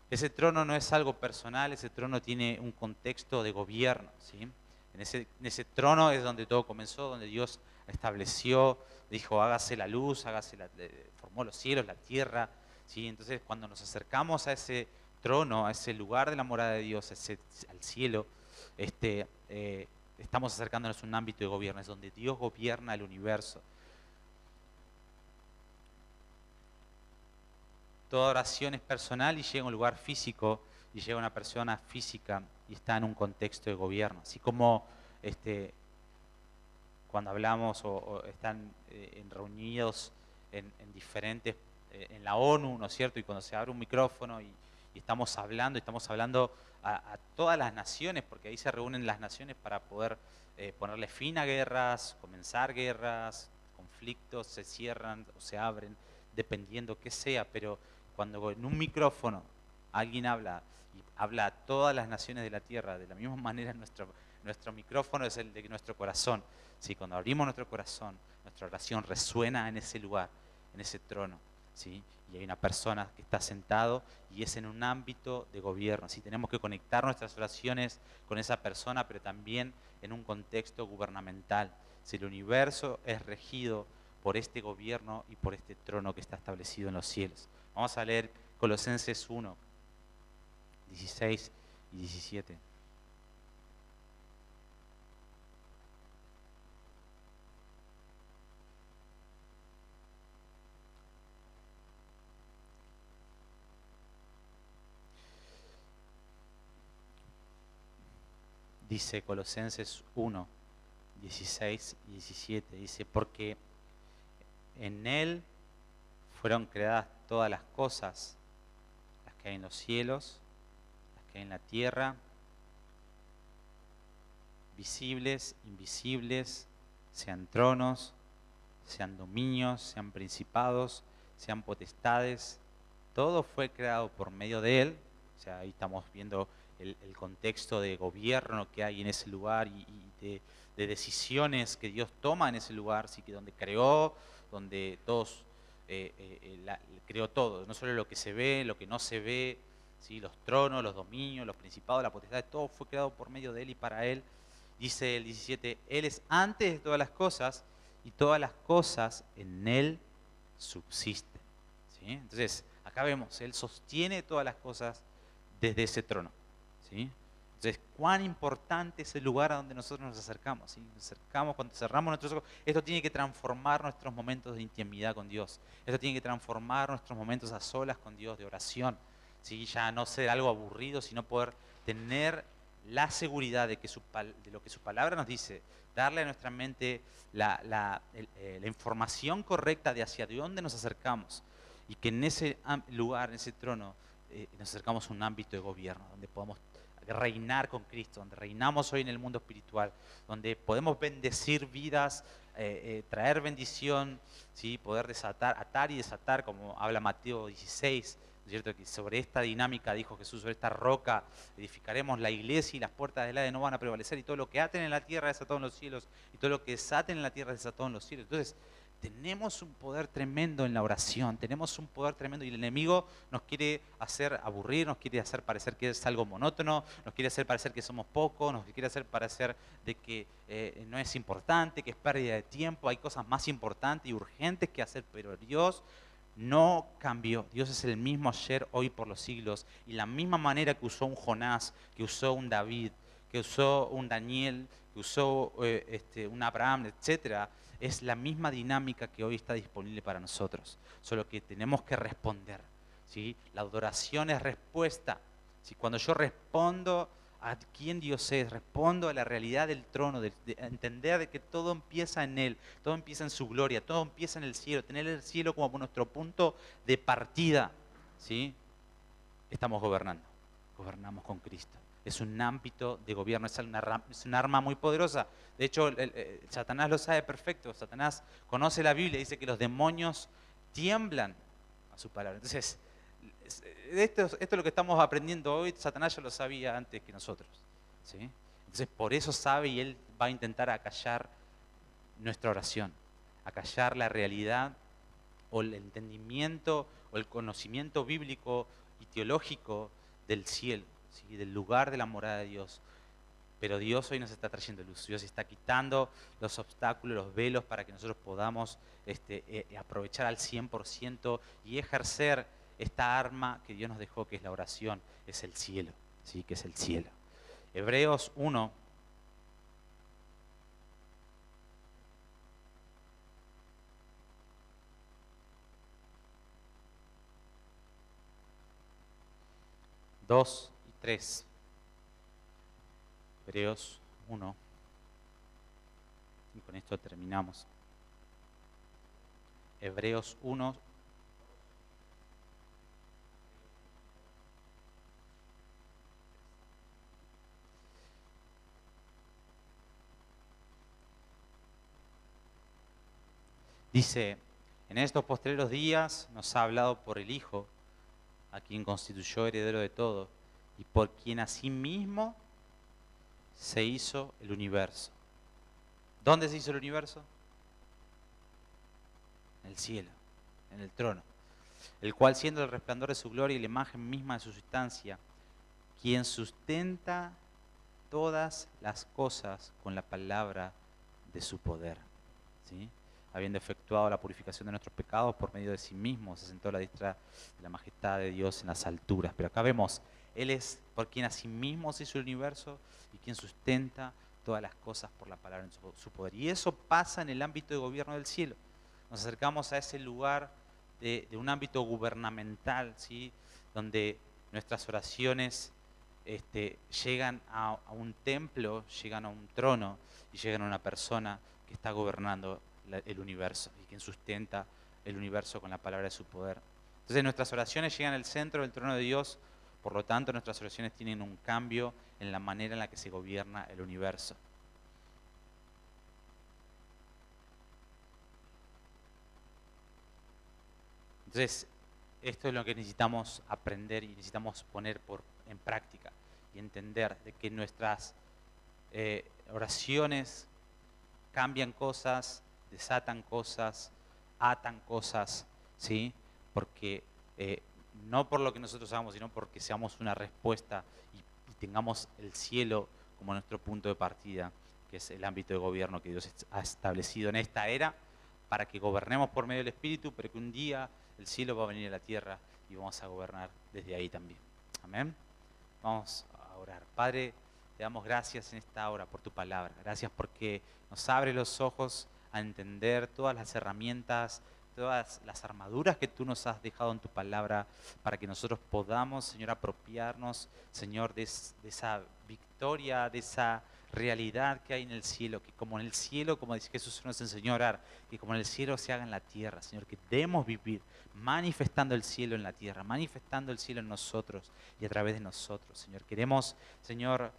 Ese trono no es algo personal, ese trono tiene un contexto de gobierno, ¿sí? En ese trono es donde todo comenzó, donde Dios estableció, dijo, hágase la luz, formó los cielos, la tierra, ¿sí? Entonces, cuando nos acercamos a ese trono, a ese lugar de la morada de Dios, al cielo, estamos acercándonos a un ámbito de gobierno, es donde Dios gobierna el universo. Toda oración es personal y llega a un lugar físico y llega a una persona física y está en un contexto de gobierno. Así como cuando hablamos o están reunidos en diferentes, en la ONU, ¿no es cierto? Y cuando se abre un micrófono y estamos hablando a todas las naciones, porque ahí se reúnen las naciones para poder ponerle fin a guerras, comenzar guerras, conflictos, se cierran o se abren, dependiendo qué sea, pero cuando en un micrófono alguien habla y habla a todas las naciones de la tierra, de la misma manera nuestro micrófono es el de nuestro corazón. ¿Sí? Cuando abrimos nuestro corazón, nuestra oración resuena en ese lugar, en ese trono. ¿Sí? Y hay una persona que está sentado y es en un ámbito de gobierno. ¿Sí? Tenemos que conectar nuestras oraciones con esa persona, pero también en un contexto gubernamental. Si el universo es regido por este gobierno y por este trono que está establecido en los cielos. Vamos a leer Colosenses 1, 16 y 17. Dice Colosenses 1, 16 y 17. Dice, porque en Él fueron creadas todas las cosas, las que hay en los cielos, las que hay en la tierra, visibles, invisibles, sean tronos, sean dominios, sean principados, sean potestades. Todo fue creado por medio de Él. O sea, ahí estamos viendo el contexto de gobierno que hay en ese lugar y de decisiones que Dios toma en ese lugar, sí, que donde creó, donde todos creó todo, no solo lo que se ve, lo que no se ve, ¿sí? Los tronos, los dominios, los principados, la potestad, todo fue creado por medio de Él y para Él. Dice el 17, Él es antes de todas las cosas y todas las cosas en Él subsisten. ¿sí? Entonces, acá vemos, Él sostiene todas las cosas desde ese trono, ¿sí? Entonces, cuán importante es el lugar a donde nosotros nos acercamos, ¿sí? Nos acercamos, cuando cerramos nuestros ojos, esto tiene que transformar nuestros momentos de intimidad con Dios. Esto tiene que transformar nuestros momentos a solas con Dios, de oración, ¿sí? Ya no ser algo aburrido, sino poder tener la seguridad de, de lo que su palabra nos dice, darle a nuestra mente la información correcta de hacia dónde nos acercamos, y que en ese lugar, en ese trono, nos acercamos a un ámbito de gobierno, donde podamos reinar con Cristo, donde reinamos hoy en el mundo espiritual, donde podemos bendecir vidas, traer bendición, ¿sí? Poder desatar, atar y desatar, como habla Mateo 16, ¿no es cierto? Que sobre esta dinámica dijo Jesús, sobre esta roca edificaremos la iglesia y las puertas del Hades no van a prevalecer, y todo lo que aten en la tierra es atado en los cielos, y todo lo que desaten en la tierra es desatado en los cielos. Entonces, tenemos un poder tremendo en la oración, tenemos un poder tremendo, y el enemigo nos quiere hacer aburrir, nos quiere hacer parecer que es algo monótono, nos quiere hacer parecer que somos pocos, nos quiere hacer parecer de que no es importante, que es pérdida de tiempo, hay cosas más importantes y urgentes que hacer, pero Dios no cambió. Dios es el mismo ayer, hoy, por los siglos, y la misma manera que usó un Jonás, que usó un David, que usó un Daniel, que usó un Abraham, etcétera, es la misma dinámica que hoy está disponible para nosotros, solo que tenemos que responder, ¿sí? La adoración es respuesta, ¿sí? Cuando yo respondo a quién Dios es, respondo a la realidad del trono, de entender de que todo empieza en Él, todo empieza en su gloria, todo empieza en el cielo, tener el cielo como nuestro punto de partida, ¿sí? Estamos gobernando, gobernamos con Cristo. Es un ámbito de gobierno, es un arma muy poderosa. De hecho, Satanás lo sabe perfecto. Satanás conoce la Biblia y dice que los demonios tiemblan a su palabra. Entonces, esto es lo que estamos aprendiendo hoy. Satanás ya lo sabía antes que nosotros, ¿sí? Entonces, por eso sabe, y él va a intentar acallar nuestra oración, acallar la realidad o el entendimiento o el conocimiento bíblico y teológico del cielo, ¿sí? Del lugar de la morada de Dios. Pero Dios hoy nos está trayendo luz. Dios está quitando los obstáculos, los velos, para que nosotros podamos aprovechar al 100% y ejercer esta arma que Dios nos dejó, que es la oración, es el cielo, ¿sí? Que es el cielo. Hebreos 1. Dos y 3. Hebreos 1. Y con esto terminamos. Hebreos 1. Dice, en estos postreros días nos ha hablado por el Hijo, a quien constituyó heredero de todo, y por quien asimismo se hizo el universo. ¿Dónde se hizo el universo? En el cielo, en el trono. El cual, siendo el resplandor de su gloria y la imagen misma de su sustancia, quien sustenta todas las cosas con la palabra de su poder, ¿sí? Habiendo efectuado la purificación de nuestros pecados por medio de sí mismo, se sentó a la diestra de la majestad de Dios en las alturas. Pero acá vemos, Él es por quien asimismo se hizo el universo y quien sustenta todas las cosas por la palabra de su poder. Y eso pasa en el ámbito de gobierno del cielo. Nos acercamos a ese lugar de un ámbito gubernamental, ¿sí? Donde nuestras oraciones llegan a un templo, llegan a un trono y llegan a una persona que está gobernando el universo y quien sustenta el universo con la palabra de su poder. Entonces nuestras oraciones llegan al centro del trono de Dios, por lo tanto nuestras oraciones tienen un cambio en la manera en la que se gobierna el universo. Entonces, esto es lo que necesitamos aprender y necesitamos poner en práctica y entender de que nuestras oraciones cambian cosas, desatan cosas, atan cosas, ¿sí? Porque no por lo que nosotros hagamos, sino porque seamos una respuesta y tengamos el cielo como nuestro punto de partida, que es el ámbito de gobierno que Dios ha establecido en esta era, para que gobernemos por medio del Espíritu, pero que un día el cielo va a venir a la tierra y vamos a gobernar desde ahí también. Amén. Vamos a orar. Padre, te damos gracias en esta hora por tu palabra. Gracias porque nos abre los ojos a entender todas las herramientas, todas las armaduras que tú nos has dejado en tu palabra para que nosotros podamos, Señor, apropiarnos, Señor, de esa victoria, de esa realidad que hay en el cielo, que como en el cielo, como dice Jesús nos enseñó a orar, que como en el cielo se haga en la tierra, Señor, que debemos vivir manifestando el cielo en la tierra, manifestando el cielo en nosotros y a través de nosotros, Señor. Queremos, Señor,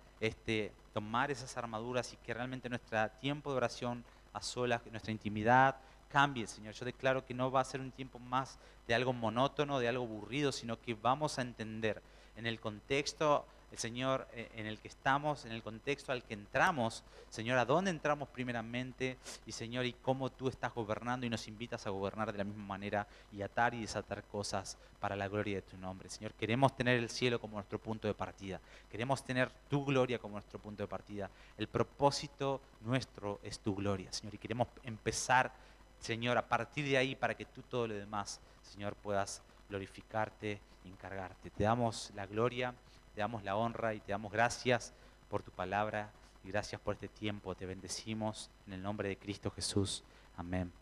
tomar esas armaduras y que realmente nuestro tiempo de oración a solas, nuestra intimidad cambie, Señor. Yo declaro que no va a ser un tiempo más de algo monótono, de algo aburrido, sino que vamos a entender en el contexto, Señor, en el que estamos, en el contexto al que entramos, Señor, a dónde entramos primeramente y, Señor, y cómo tú estás gobernando y nos invitas a gobernar de la misma manera y atar y desatar cosas para la gloria de tu nombre. Señor, queremos tener el cielo como nuestro punto de partida, queremos tener tu gloria como nuestro punto de partida. El propósito nuestro es tu gloria, Señor, y queremos empezar, Señor, a partir de ahí para que tú todo lo demás, Señor, puedas glorificarte y encargarte. Te damos la gloria, te damos la honra y te damos gracias por tu palabra y gracias por este tiempo. Te bendecimos en el nombre de Cristo Jesús. Amén.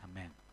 Amén.